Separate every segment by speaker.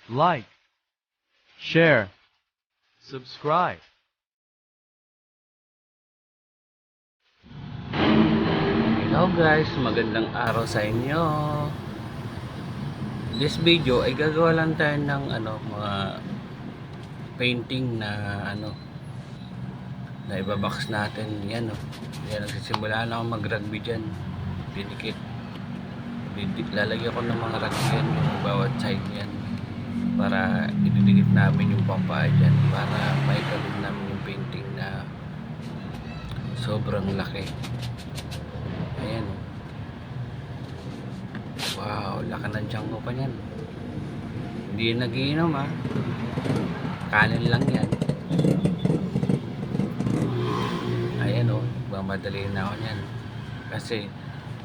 Speaker 1: like, share, subscribe.
Speaker 2: Hello guys, magandang araw sa inyo. This video ay gagawa lang tayo ng mga painting na na ibabox natin. Yan yan, nagsisimula na ako mag-rugby dyan. Didikit, lalagyan ko ng mga rugby yan, yung bawat side yan, para ididikit namin yung pampaa dyan, para may gawin namin yung painting na sobrang laki. Ayan. Wow, laki ng tiyan ko pa yan. Hindi nagiinom ha. Kanin lang yan. Ayan mamadali na ako yan. Kasi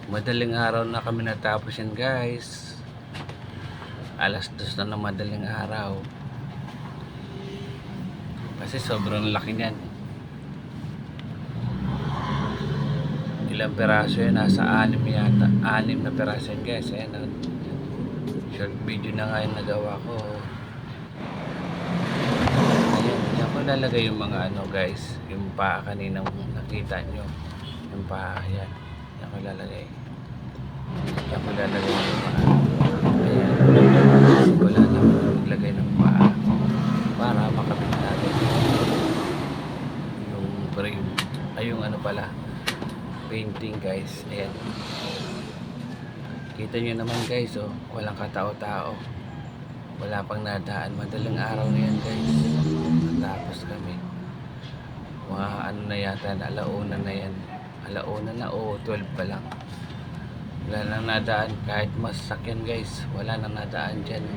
Speaker 2: madaling araw na kami natapos yan guys. 2:00 na ng madaling araw. Kasi sobrang laki niyan. Ilang peraso yan? Nasa 6 yata. 6 na peraso yan guys. Ayan short video na nga yung nagawa ko. Ayan, yan ko lalagay yung mga guys, yung paa kaninang nakita nyo, yung paa. Yan ko lalagay. Yan ko lalagay yung paa. Ayan, wala naman maglagay ng paa para makapit natin yung frame ay yung pala painting guys. Ayan, kita nyo naman guys, walang katao-tao, wala pang nadaan. Madaling araw na yan guys, natapos kami. Mga na yata, alauna na yan, alauna na o 12 pa lang. Wala nang nadaan, kahit mas sakyan guys, wala nang nadaan dyan.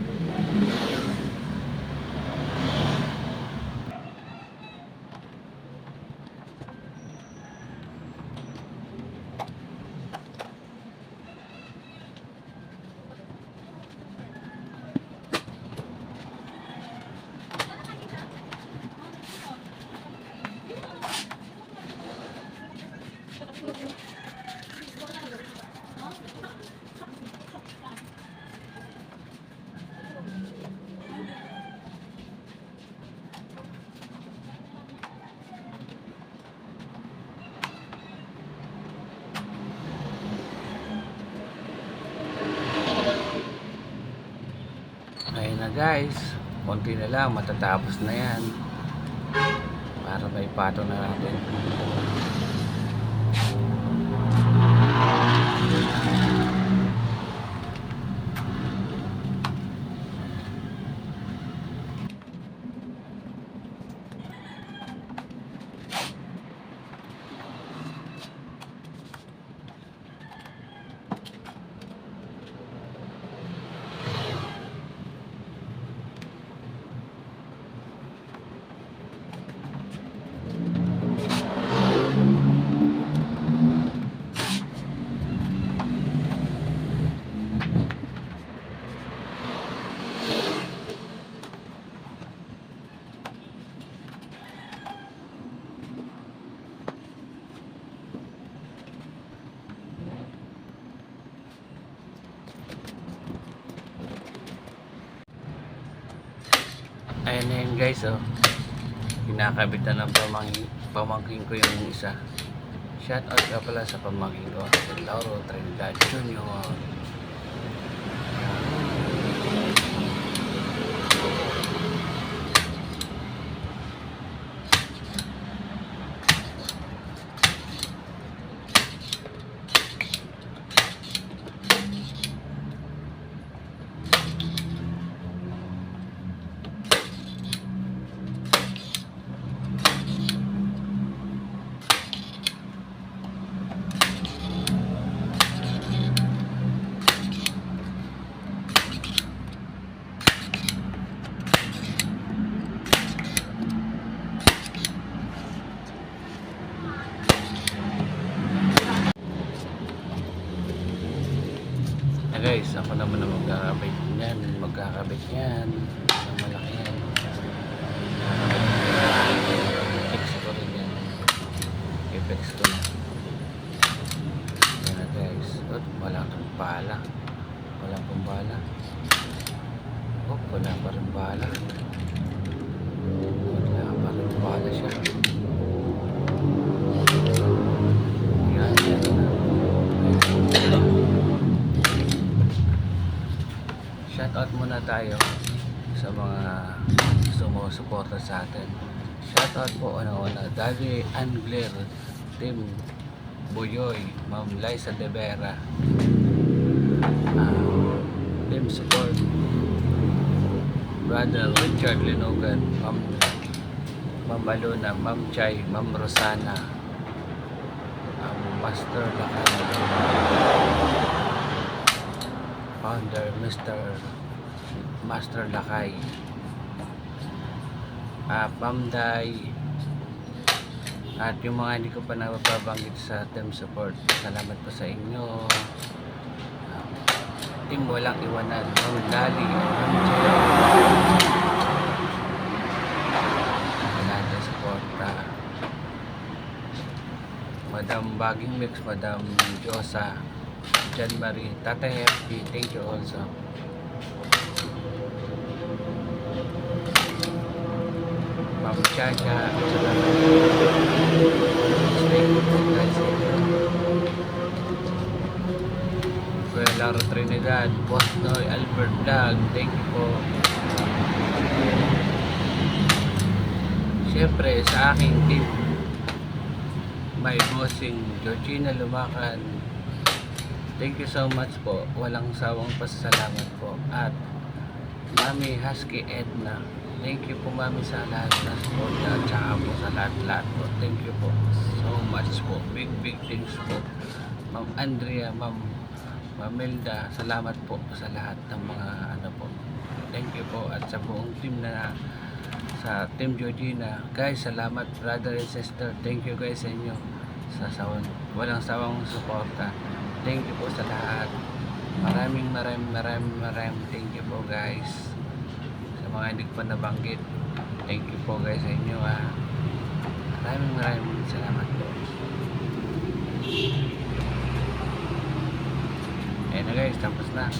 Speaker 2: Ayun na guys, konti na lang, matatapos na yan, para may pato na natin. Ayan na yun guys, kinakabit na ng pamangkin ko yung isa. Shout out ka pala sa pamangkin ko, si Lauro Trinidad Jr. Guys, ako naman na magkakabit yan ng malaki yan. Fix ko rin yan, i-fix ko na yan na guys. Walang pala, walang kumbala. wala pa rin bala. Wala pa rin bala siya. Yan, yan na. Shoutout muna tayo sa mga sumusuporta sa atin. Shoutout po una-una Daddy Angler, Team Buyoy, Ma'am Liza De Vera, Team Support, Brother Richard Linogan, Ma'am Aluna, Ma'am Chay, Ma'am Rosana, Master Lakay, Founder Mr. Master Lakay, Pamday, at yung mga hindi ko pa nababanggit sa team support, salamat po sa inyo. Team Walang Iwanan, Ma'am Lali, Ma'am Jay, lahat ng suporta, Madam Baging Mix, Madam Josa, Jan Marie, Tata FP, thank you also. Ma'am Chacha, Laro Trinidad, Boss Noy, Albert Vlog, thank you po. Siyempre sa aking team, may bossing Georgina Lumacan, thank you so much po, walang sawang pasasalamat po. At Mami Husky Edna, thank you po Mami sa lahat na support at saka po sa lahat po, thank you po so much po, big things po. Ma'am Andrea, Ma'am Mamelda, salamat po sa lahat ng mga ano po, thank you po. At sa buong team na sa Team Georgina, guys, salamat brother and sister, thank you guys sa inyo sa walang sawang suporta, thank you po sa lahat. Maraming thank you po guys. Sa mga hindi ko pa nabanggit, thank you po guys sa inyo maraming salamat po. Ayan na guys, tapos na,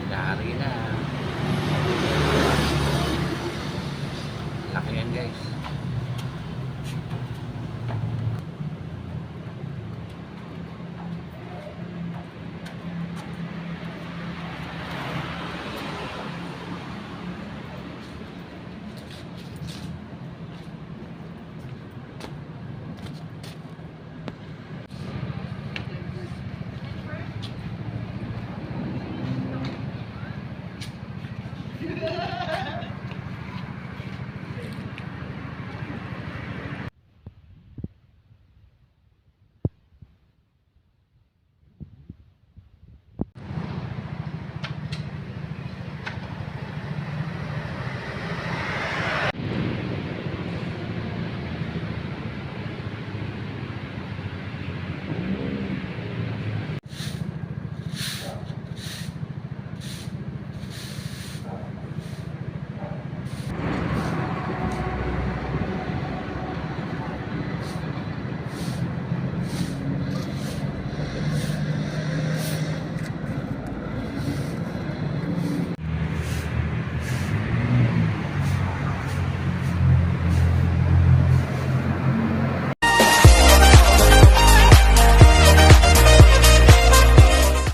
Speaker 2: ilahari na, laki yan guys.